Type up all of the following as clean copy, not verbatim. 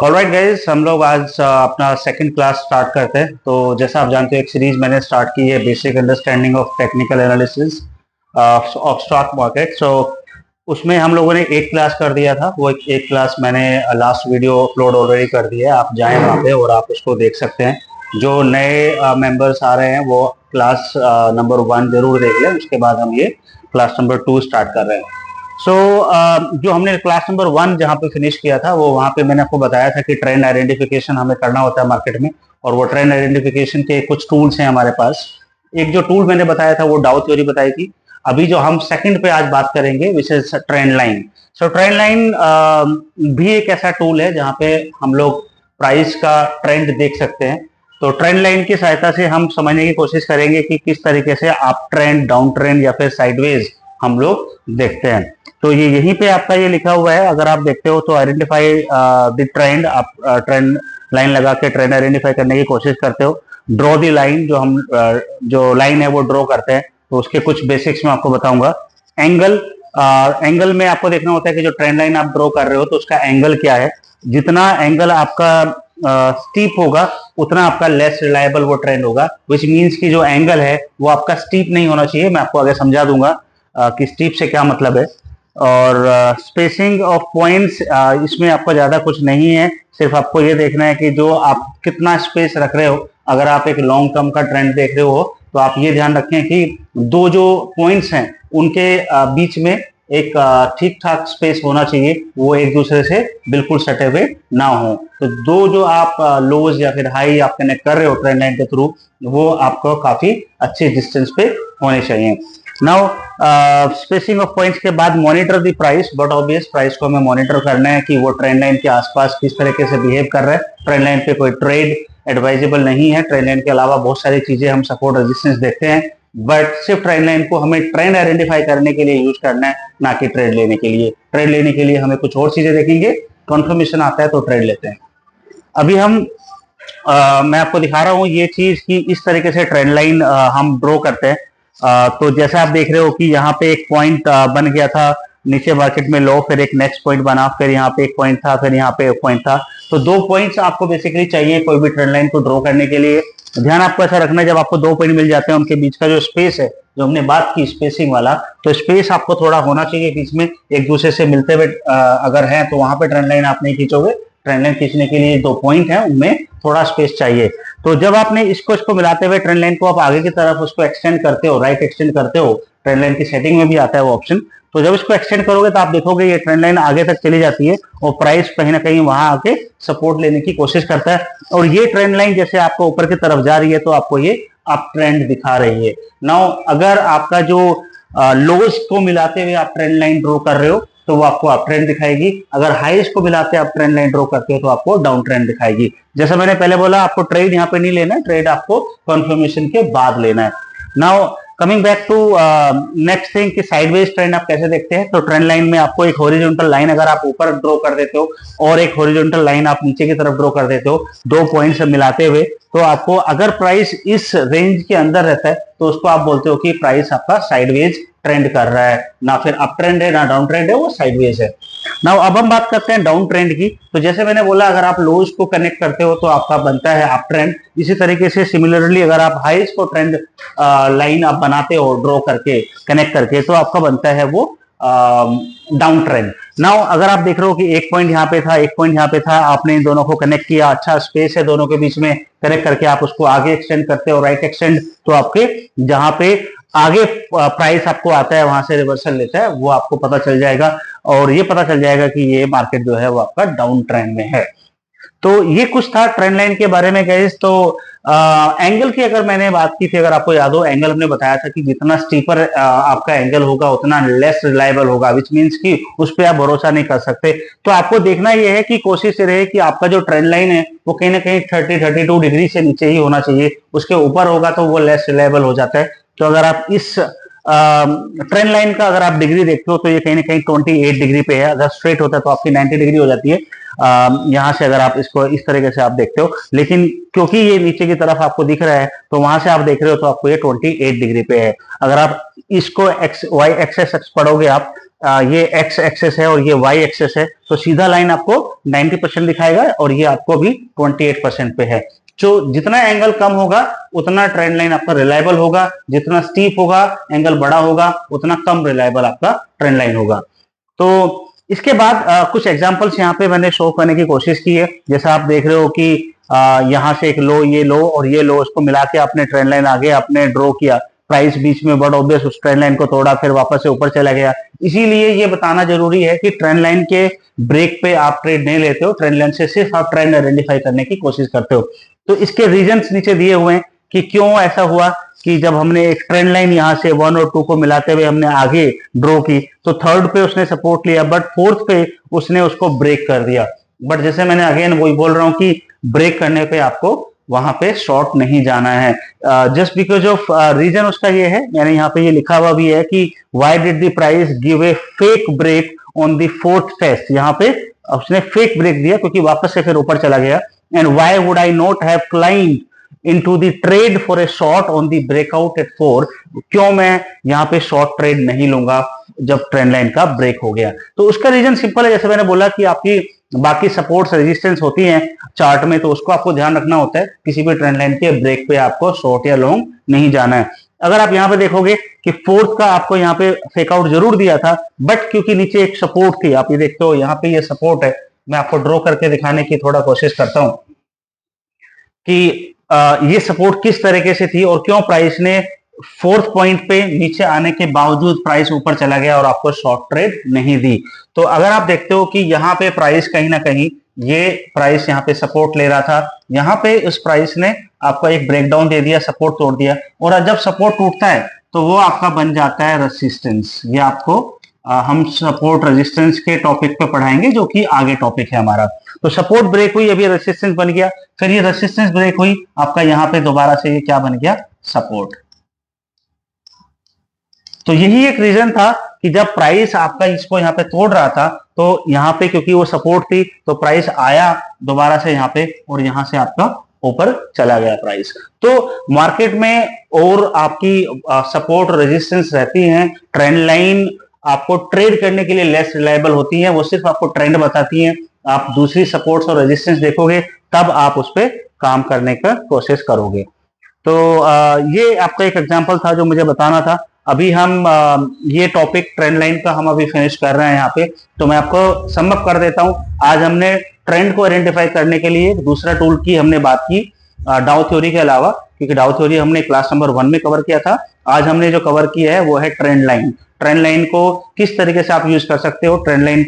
Alright guys, हम लोग आज अपना सेकंड क्लास स्टार्ट करते हैं। तो जैसा आप जानते हो, एक सीरीज मैंने स्टार्ट की है, basic understanding of technical analysis of stock market. So उसमें हम लोगों ने एक क्लास कर दिया था। वो एक क्लास मैंने लास्ट वीडियो अपलोड ऑलरेडी कर दी है। आप जाएं वहाँ पे और आप उसको देख सकते हैं। जो नए मेंबर्स आ रहे हैं वो क्लास नंबर 1 जरूर देख लें। उसके बाद हम ये क्लास नंबर 2 स्टार्ट कर रहे हैं। सो जो हमने क्लास नंबर 1 जहाँ पे फिनिश किया था, वो वहाँ पे मैंने आपको बताया था कि ट्रेंड आइडेंटिफिकेशन हमें करना होता है मार्केट में। और वो ट्रेंड आइडेंटिफिकेशन के कुछ टूल्स हैं हमारे पास। एक जो टूल मैंने बताया था वो डाउ थ्योरी बताई थी। अभी जो हम सेकंड पे आज बात करेंगे which is trend line. So trend line भी एक ऐसा टूल है जहाँ पे हम लोग प्राइस का ट्रेंड देख सकते हैं। तो ट्रेंड लाइन की सहायता से हम समझने की कोशिश करेंगे कि किस तरीके से अप ट्रेंड, डाउन ट्रेंड या फिर साइडवेज हम लोग देखते हैं। तो ये यहीं पे आपका ये लिखा हुआ है। अगर आप देखते हो तो आइडेंटिफाई द ट्रेंड, आप ट्रेंड लाइन लगा के ट्रेंड आइडेंटिफाई करने की कोशिश करते हो। ड्रॉ द लाइन, जो हम जो लाइन है वो ड्रॉ करते हैं। तो उसके कुछ बेसिक्स मैं आपको बताऊंगा। एंगल, एंगल में आपको देखना होता है कि जो ट्रेंड लाइन आप ड्रॉ कर रहे हो तो उसका एंगल क्या है। जितना एंगल आपका स्टीप होगा उतना आपका लेस रिलायबल वो ट्रेंड होगा। विच मीन्स कि जो एंगल है वो आपका स्टीप नहीं होना चाहिए। मैं आपको आगे समझा दूंगा कि स्टीप से क्या मतलब है। और स्पेसिंग ऑफ पॉइंट्स, इसमें आपको ज्यादा कुछ नहीं है। सिर्फ आपको ये देखना है कि जो आप कितना स्पेस रख रहे हो। अगर आप एक लॉन्ग टर्म का ट्रेंड देख रहे हो तो आप ये ध्यान रखें कि दो जो पॉइंट्स हैं उनके बीच में एक ठीक ठाक स्पेस होना चाहिए। वो एक दूसरे से बिल्कुल सटे हुए ना हो। तो दो जो आप लोज या फिर हाई आप कनेक्ट कर रहे हो ट्रेंड लाइन के थ्रू, वो आपको काफी अच्छे डिस्टेंस पे होने चाहिए। नाउ स्पेसिंग ऑफ पॉइंट्स के बाद monitor the price. But obvious, price को हमें मॉनिटर करना है कि वो ट्रेंड लाइन के आसपास किस तरीके से बिहेव कर रहा है। ट्रेंड लाइन पे कोई ट्रेड एडवाइजेबल नहीं है। ट्रेंड लाइन के अलावा बहुत सारी चीजें हम सपोर्ट रेजिस्टेंस देखते हैं, बट सिर्फ ट्रेंड लाइन को हमें ट्रेंड आइडेंटिफाई करने के लिए यूज करना है, ना कि ट्रेड लेने के लिए। ट्रेड लेने के लिए हमें कुछ और चीजें देखेंगे। कंफर्मेशन आता है तो ट्रेड लेते हैं। अभी मैं आपको दिखा रहा हूँ ये चीज कि इस तरीके से ट्रेंड लाइन हम ड्रॉ करते हैं। तो जैसे आप देख रहे हो कि यहाँ पे एक पॉइंट बन गया था नीचे मार्केट में लो, फिर एक नेक्स्ट पॉइंट बना, फिर यहाँ पे एक पॉइंट था, फिर यहाँ पे एक पॉइंट था। तो दो पॉइंट्स आपको बेसिकली चाहिए कोई भी ट्रेंड लाइन को ड्रॉ करने के लिए। ध्यान आपको ऐसा रखना है, जब आपको दो पॉइंट मिल जाते हैं उनके बीच का जो स्पेस है, जो हमने बात की स्पेसिंग वाला, तो स्पेस आपको थोड़ा होना चाहिए बीच में, एक दूसरे से मिलते हुए अगर है तो वहां पे ट्रेंड लाइन आप नहीं खींचोगे। ट्रेंड लाइन खींचने के लिए दो पॉइंट है, उनमें थोड़ा स्पेस चाहिए। तो जब आपने इसको मिलाते हुए ट्रेंड लाइन को आप आगे की तरफ उसको एक्सटेंड करते हो, राइट एक्सटेंड करते हो, ट्रेंड लाइन की सेटिंग में भी आता है वो ऑप्शन। तो जब इसको एक्सटेंड करोगे तो आप देखोगे ये ट्रेंड लाइन आगे तक चली जाती है और प्राइस कहीं ना कहीं वहां आके सपोर्ट लेने की कोशिश करता है। और ये ट्रेंड लाइन जैसे आपको ऊपर की तरफ जा रही है तो आपको ये अप ट्रेंड दिखा रही है। नाउ अगर आपका जो लोज को मिलाते हुए आप ट्रेंड लाइन ड्रॉ कर रहे हो तो वो आपको अप ट्रेंड दिखाएगी। अगर हाईज को मिलाते आप ट्रेंड लाइन ड्रॉ करते हो तो आपको डाउन ट्रेंड दिखाएगी। जैसा मैंने पहले बोला, आपको ट्रेड यहाँ पे नहीं लेना है, ट्रेड आपको कंफर्मेशन के बाद लेना है। Now coming back to next thing कि साइडवेज ट्रेंड आप कैसे देखते हैं। तो ट्रेंड लाइन में आपको एक हॉरिजॉन्टल लाइन अगर आप ऊपर ड्रॉ कर देते हो और एक हॉरिजॉन्टल लाइन आप नीचे की तरफ ड्रॉ कर देते हो, दो पॉइंट्स मिलाते हुए, तो आपको अगर प्राइस इस रेंज के अंदर रहता है तो उसको आप बोलते हो कि प्राइस आपका साइडवेज ट्रेंड कर रहा है। ना फिर अप ट्रेंड है ना डाउन ट्रेंड है, वो साइडवेज है। नाउ अब हम बात करते हैं डाउन ट्रेंड की। तो जैसे मैंने बोला, अगर आप लोज को कनेक्ट करते हो तो आपका बनता है अप ट्रेंड। इसी तरीके से सिमिलरली अगर आप हाईज को ट्रेंड लाइन आप बनाते हो ड्रॉ करके, कनेक्ट करके, तो आपका बनता है वो डाउन ट्रेंड। नाउ अगर आप देख रहे हो कि एक पॉइंट यहाँ पे था, एक पॉइंट यहाँ पे था, आपने इन दोनों को कनेक्ट किया, अच्छा स्पेस है दोनों के बीच में, कनेक्ट करके आप उसको आगे एक्सटेंड करते हो, राइट एक्सटेंड, तो आपके जहां पे आगे प्राइस आपको आता है वहां से रिवर्सल लेता है, वो आपको पता चल जाएगा। और ये पता चल जाएगा कि ये मार्केट जो है वो आपका डाउन ट्रेंड में है। तो ये कुछ था ट्रेंड लाइन के बारे में गाइस। तो एंगल की अगर मैंने बात की थी, अगर आपको याद हो, एंगल हमने बताया था कि जितना स्टीपर आपका एंगल होगा उतना लेस रिलायबल होगा, विच मीन्स कि उस पर आप भरोसा नहीं कर सकते। तो आपको देखना यह है कि कोशिश रहे कि आपका जो ट्रेंड लाइन है वो कहीं ना कहीं 30-32 डिग्री से नीचे ही होना चाहिए। उसके ऊपर होगा तो वो लेस रिलायबल हो जाता है। तो अगर आप इस ट्रेंड लाइन का अगर आप डिग्री देखते हो तो ये कहीं ना कहीं 28 डिग्री पे है। अगर स्ट्रेट होता है तो आपकी 90 डिग्री हो जाती है। यहां से अगर आप इसको इस तरीके से आप देखते हो, लेकिन क्योंकि ये नीचे की तरफ आपको दिख रहा है तो वहां से आप देख रहे हो तो आपको ये 28 डिग्री पे है। अगर आप इसको वाई एक्सेस पढ़ोगे आप ये एक्स एक्सेस है और ये वाई एक्सेस है, तो सीधा लाइन आपको 90% दिखाएगा और ये आपको भी 28% पे है। जो जितना एंगल कम होगा उतना ट्रेंड लाइन आपका रिलायबल होगा, जितना स्टीप होगा एंगल बड़ा होगा उतना कम रिलायबल आपका ट्रेंड लाइन होगा। तो इसके बाद कुछ एग्जांपल्स यहाँ पे मैंने शो करने की कोशिश की है। जैसा आप देख रहे हो कि यहाँ से एक लो, ये लो और ये लो, इसको मिला के आपने ट्रेंड लाइन आगे आपने ड्रॉ किया, प्राइस बीच में बट ऑब्वियस उस ट्रेंड लाइन को तोड़ा, फिर वापस से ऊपर चला गया। इसीलिए ये बताना जरूरी है कि ट्रेंड लाइन के ब्रेक पे आप ट्रेड नहीं लेते हो, ट्रेंड लाइन से सिर्फ आप ट्रेंड आइडेंटिफाई करने की कोशिश करते हो। तो इसके रीजंस नीचे दिए हुए हैं कि क्यों ऐसा हुआ कि जब हमने एक ट्रेंड लाइन यहां से 1 और 2 को मिलाते हुए हमने आगे ड्रॉ की, तो थर्ड पे उसने सपोर्ट लिया बट फोर्थ पे उसने उसको ब्रेक कर दिया। बट जैसे मैंने अगेन वही बोल रहा हूं कि ब्रेक करने पे आपको वहां पे शॉर्ट नहीं जाना है, जस्ट बिकॉज ऑफ रीजन उसका ये है, मैंने यहाँ पे ये लिखा हुआ भी है कि why did the price give a fake break on the fourth test. यहाँ पे उसने फेक ब्रेक दिया क्योंकि वापस से फिर ऊपर चला गया। And why would I not have climb into the trade for a short on the breakout at 4, क्यों मैं यहाँ पे शॉर्ट ट्रेड नहीं लूंगा जब ट्रेंड लाइन का ब्रेक हो गया। तो उसका रीजन सिंपल है, जैसे मैंने बोला कि आपकी बाकी सपोर्ट्स रेजिस्टेंस होती हैं चार्ट में, तो उसको आपको ध्यान रखना होता है। किसी भी ट्रेंड लाइन के ब्रेक पे आपको शॉर्ट या लॉन्ग नहीं जाना है। अगर आप यहाँ पे देखोगे कि फोर्थ का आपको यहाँ पे फेकआउट जरूर दिया था, बट क्योंकि नीचे एक सपोर्ट थी, आप ये देखते हो यहाँ पे ये सपोर्ट है, मैं आपको ड्रॉ करके दिखाने की थोड़ा कोशिश करता हूं कि ये सपोर्ट किस तरीके से थी और क्यों प्राइस ने फोर्थ पॉइंट पे नीचे आने के बावजूद प्राइस ऊपर चला गया और आपको शॉर्ट ट्रेड नहीं दी। तो अगर आप देखते हो कि यहाँ पे प्राइस कहीं ना कहीं ये प्राइस यहाँ पे सपोर्ट ले रहा था, यहाँ पे उस प्राइस ने आपको एक ब्रेकडाउन दे दिया, सपोर्ट तोड़ दिया, और जब सपोर्ट टूटता है तो वो आपका बन जाता है रेजिस्टेंस। ये आपको हम सपोर्ट रेजिस्टेंस के टॉपिक पे पढ़ाएंगे जो कि आगे टॉपिक है हमारा। तो सपोर्ट ब्रेक हुई, अभी रेजिस्टेंस बन गया, फिर ये रेजिस्टेंस ब्रेक हुई, आपका यहाँ पे दोबारा से ये क्या बन गया, सपोर्ट। तो यही एक रीजन था कि जब प्राइस आपका इसको यहाँ पे तोड़ रहा था तो यहाँ पे क्योंकि वो सपोर्ट थी तो प्राइस आया दोबारा से यहाँ पे और यहाँ से आपका ऊपर चला गया प्राइस। तो मार्केट में और आपकी सपोर्ट रेजिस्टेंस रहती हैं। ट्रेंड लाइन आपको ट्रेड करने के लिए लेस रिलायबल होती है, वो सिर्फ आपको ट्रेंड बताती हैं। आप दूसरी सपोर्ट्स और रेजिस्टेंस देखोगे तब आप उस पर काम करने का कोशिश करोगे। तो ये आपका एक एग्जांपल था जो मुझे बताना था। अभी हम ये टॉपिक ट्रेंड लाइन का हम अभी फिनिश कर रहे हैं यहाँ पे, तो मैं आपको सम अप कर देता हूँ। आज हमने ट्रेंड को आइडेंटिफाई करने के लिए दूसरा टूल की हमने बात की डाउ थ्योरी के अलावा, क्योंकि डाउ थ्योरी हमने क्लास नंबर 1 में कवर किया था। आज हमने जो कवर किया है वो है ट्रेंड लाइन। ट्रेंड लाइन को किस तरीके से आप यूज कर सकते हो ट्रेंड लाइन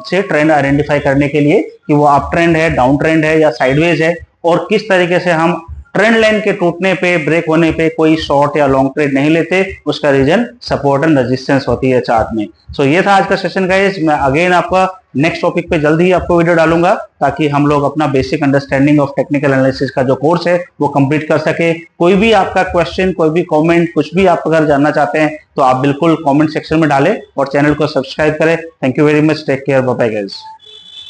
से ट्रेंड आइडेंटिफाई करने के लिए कि वो अप ट्रेंड है, डाउन ट्रेंड है या साइडवेज है, और किस तरीके से हम ट्रेंड लाइन के टूटने पे, ब्रेक होने पे कोई शॉर्ट या लॉन्ग ट्रेड नहीं लेते। उसका रीजन सपोर्ट एंड रेजिस्टेंस होती है चार्ट में। सो ये था आज का सेशन गाइस। मैं अगेन आपका नेक्स्ट टॉपिक पे जल्दी ही आपको वीडियो डालूंगा ताकि हम लोग अपना basic understanding of technical analysis का जो कोर्स है वो कंप्लीट कर सके। कोई भी आपका क्वेश्चन, कोई भी कमेंट, कुछ भी आप अगर जानना चाहते हैं तो आप बिल्कुल कमेंट सेक्शन में डालें और चैनल को सब्सक्राइब करें। Thank you very much, take care, bye bye guys.